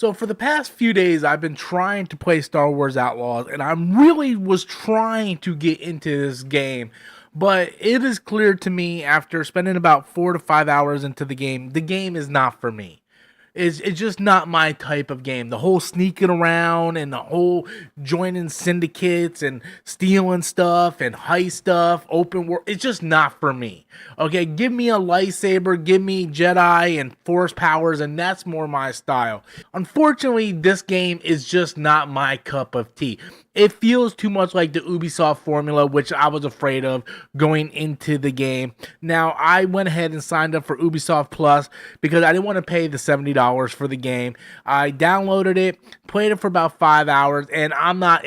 So for the past few days, I've been trying to play Star Wars Outlaws, and I really was trying to get into this game. But it is clear to me after spending about 4 to 5 hours into the game is not for me. It's just not my type of game. The whole sneaking around and the whole joining syndicates and stealing stuff and heist stuff, open world, it's just not for me. Okay, give me a lightsaber, give me Jedi and Force powers, and that's more my style. Unfortunately, this game is just not my cup of tea. It feels too much like the Ubisoft formula, which I was afraid of going into the game. Now, I went ahead and signed up for Ubisoft Plus because I didn't want to pay the $70 for the game. I downloaded it, played it for about 5 hours, and I'm not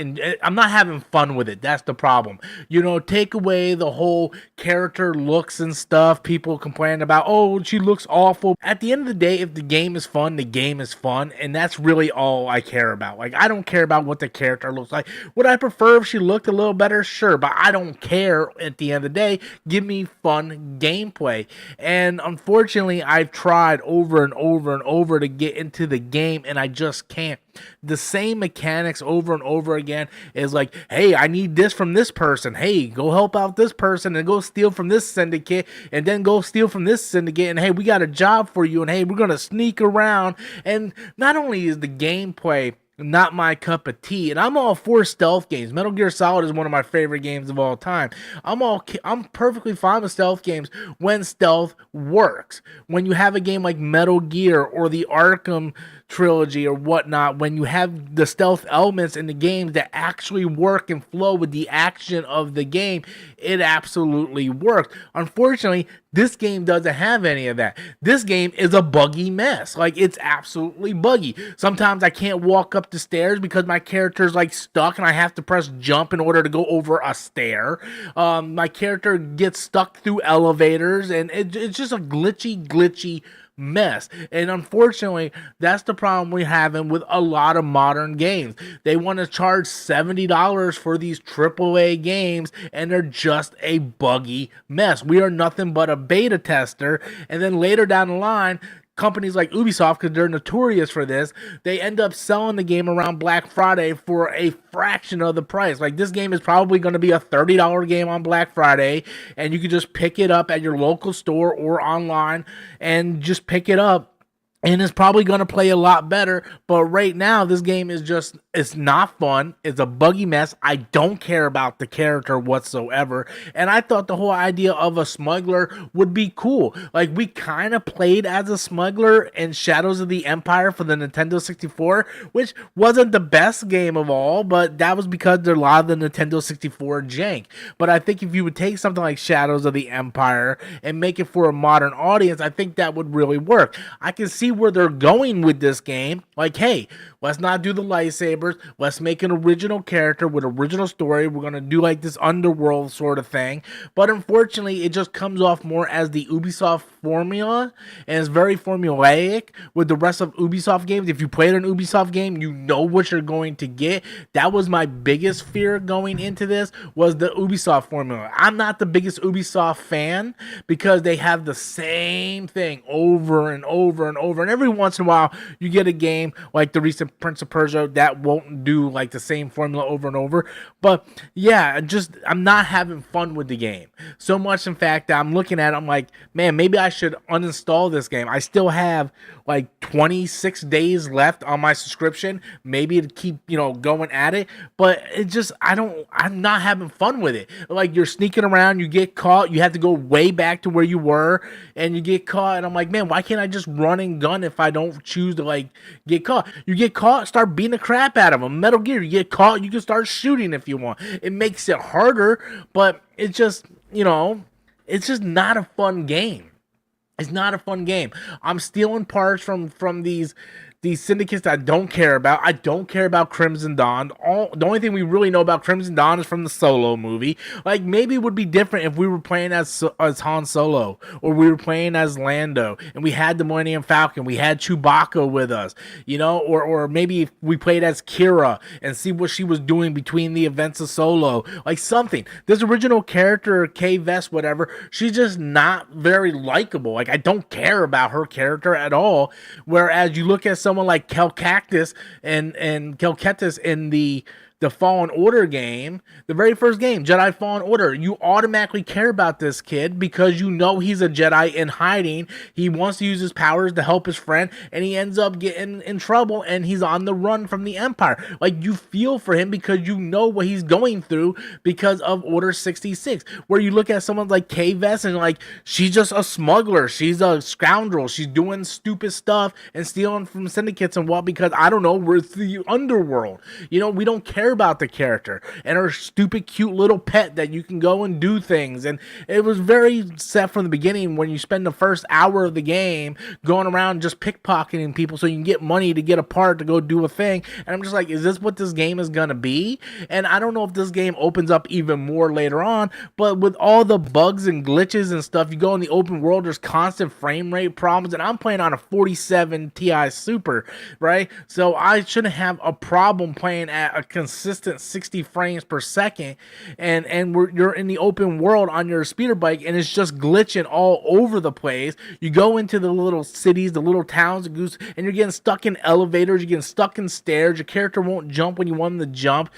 having fun with it. That's the problem. You know, take away the whole character looks and stuff. People complain about, oh, she looks awful. At the end of the day, if the game is fun, the game is fun, and that's really all I care about. Like, I don't care about what the character looks like. Would I prefer if she looked a little better? Sure, but I don't care at the end of the day. Give me fun gameplay. And unfortunately, I've tried over and over and over to get into the game, and I just can't. The same mechanics over and over again is like, hey, I need this from this person. Hey, go help out this person and go steal from this syndicate and then go steal from this syndicate. And hey, we got a job for you. And hey, we're going to sneak around. And not only is the gameplay not my cup of tea, and I'm all for stealth games. Metal Gear Solid is one of my favorite games of all time. I'm perfectly fine with stealth games when stealth works. When you have a game like Metal Gear or the Arkham trilogy or whatnot, when you have the stealth elements in the games that actually work and flow with the action of the game, it absolutely works. Unfortunately, this game doesn't have any of that. This game is a buggy mess. Like, it's absolutely buggy. Sometimes I can't walk up the stairs because my character's like stuck and I have to press jump in order to go over a stair. My character gets stuck through elevators, and it's just a glitchy mess. And unfortunately, that's the problem we're having with a lot of modern games. They want to charge $70 for these AAA games, and they're just a buggy mess. We are nothing but a beta tester, and then later down the line, companies like Ubisoft, because they're notorious for this, they end up selling the game around Black Friday for a fraction of the price. Like, this game is probably going to be a $30 game on Black Friday, and you can just pick it up at your local store or online and just pick it up. And it's probably going to play a lot better. But right now, this game is just, it's not fun. It's a buggy mess. I don't care about the character whatsoever. And I thought the whole idea of a smuggler would be cool. Like, we kind of played as a smuggler in Shadows of the Empire for the Nintendo 64, which wasn't the best game of all, but that was because there a lot of the Nintendo 64 jank. But I think if you would take something like Shadows of the Empire and make it for a modern audience, I think that would really work. I can see where they're going with this game. Like, hey, let's not do the lightsabers. Let's make an original character with original story. We're going to do like this underworld sort of thing. But unfortunately, it just comes off more as the Ubisoft formula, and it's very formulaic with the rest of Ubisoft games. If you played an Ubisoft game, you know what you're going to get. That was my biggest fear going into this, was the Ubisoft formula. I'm not the biggest Ubisoft fan because they have the same thing over and over and over. And every once in a while, you get a game like the recent Prince of Persia that won't do like the same formula over and over. But yeah, I'm not having fun with the game. So much, in fact, that I'm looking at it, I'm like, man, maybe I should uninstall this game. I still have like 26 days left on my subscription, maybe to keep, going at it. But I'm not having fun with it. Like, you're sneaking around, you get caught, you have to go way back to where you were, and you get caught, and I'm like, man, why can't I just run and gun if I don't choose to like get caught? You get caught, start beating the crap out of them. Metal Gear, you get caught, you can start shooting if you want. It makes it harder, but it's just, it's just not a fun game. It's not a fun game. I'm stealing parts from these syndicates that I don't care about. I don't care about Crimson Dawn. The only thing we really know about Crimson Dawn is from the Solo movie. Like, maybe it would be different if we were playing as Han Solo, or we were playing as Lando, and we had the Millennium Falcon, we had Chewbacca with us, or maybe if we played as Kira and see what she was doing between the events of Solo, like something. This original character, Kay Vess, whatever, she's just not very likable. Like, I don't care about her character at all. Whereas you look at someone someone like Kelcactus and Kelketis in the Fallen Order game, the very first game, Jedi Fallen Order, you automatically care about this kid because you know he's a Jedi in hiding. He wants to use his powers to help his friend, and he ends up getting in trouble, and he's on the run from the Empire. Like, you feel for him because you know what he's going through because of Order 66. Where you look at someone like Kay Vess and like, she's just a smuggler, she's a scoundrel, she's doing stupid stuff and stealing from syndicates and what, because I don't know, we're the underworld. You know, we don't care about the character and her stupid cute little pet that you can go and do things. And it was very set from the beginning when you spend the first hour of the game going around just pickpocketing people so you can get money to get a part to go do a thing. And I'm just like, is this what this game is gonna be? And I don't know if this game opens up even more later on, but with all the bugs and glitches and stuff, you go in the open world, there's constant frame rate problems, and I'm playing on a 47 Ti Super, right? So I shouldn't have a problem playing at a consistent 60 frames per second, and you're in the open world on your speeder bike, and it's just glitching all over the place. You go into the little cities, the little towns, and you're getting stuck in elevators, you're getting stuck in stairs, your character won't jump when you want him to jump.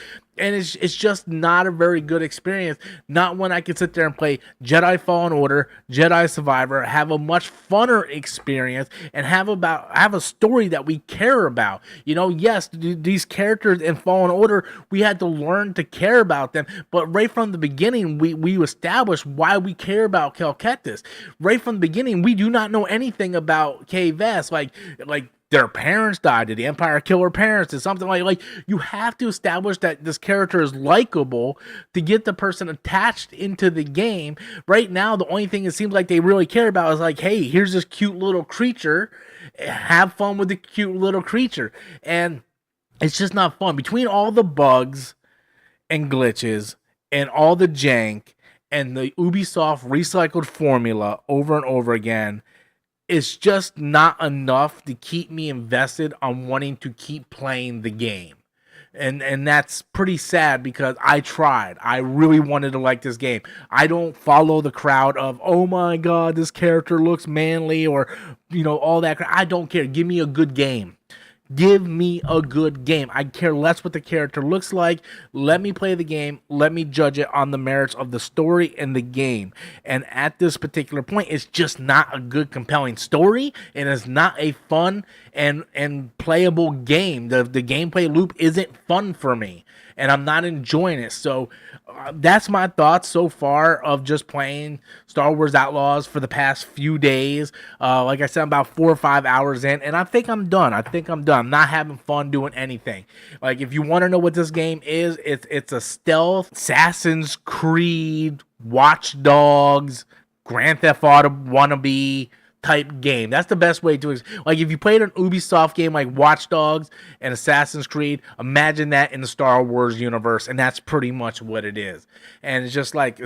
And it's just not a very good experience. Not when I can sit there and play Jedi Fallen Order, Jedi Survivor, have a much funner experience, and have a story that we care about. You know, yes, these characters in Fallen Order, we had to learn to care about them, but right from the beginning, we established why we care about Kelketis. Right from the beginning, we do not know anything about Kay Vess, like their parents died. Did the Empire kill her parents? Did something like you have to establish that this character is likable to get the person attached into the game. Right now, the only thing it seems like they really care about is like, hey, here's this cute little creature. Have fun with the cute little creature. And it's just not fun. Between all the bugs and glitches and all the jank and the Ubisoft recycled formula over and over again, it's just not enough to keep me invested on wanting to keep playing the game. And that's pretty sad because I tried. I really wanted to like this game. I don't follow the crowd of, oh my god, this character looks manly, or, you know, all that. I don't care. Give me a good game. Give me a good game. I care less what the character looks like. Let me play the game. Let me judge it on the merits of the story and the game. And at this particular point, it's just not a good, compelling story, and it's not a fun and playable game. The gameplay loop isn't fun for me, and I'm not enjoying it. So that's my thoughts so far of just playing Star Wars Outlaws for the past few days. Like I said, I'm about 4 or 5 hours in, and I think I'm done. I'm not having fun doing anything. Like, if you want to know what this game is, it's a stealth Assassin's Creed, Watch Dogs, Grand Theft Auto wannabe type game. That's the best way to, like, if you played an Ubisoft game like Watch Dogs and Assassin's Creed, imagine that in the Star Wars universe, and that's pretty much what it is. And it's just like,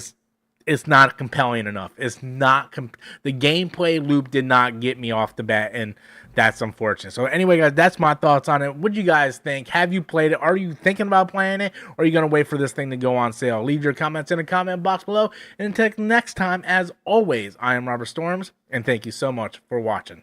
it's not compelling enough. It's not the gameplay loop did not get me off the bat, and that's unfortunate. So anyway, guys, that's my thoughts on it. What do you guys think? Have you played it? Are you thinking about playing it? Or are you going to wait for this thing to go on sale? Leave your comments in the comment box below. And until next time, as always, I am Robert Storms, and thank you so much for watching.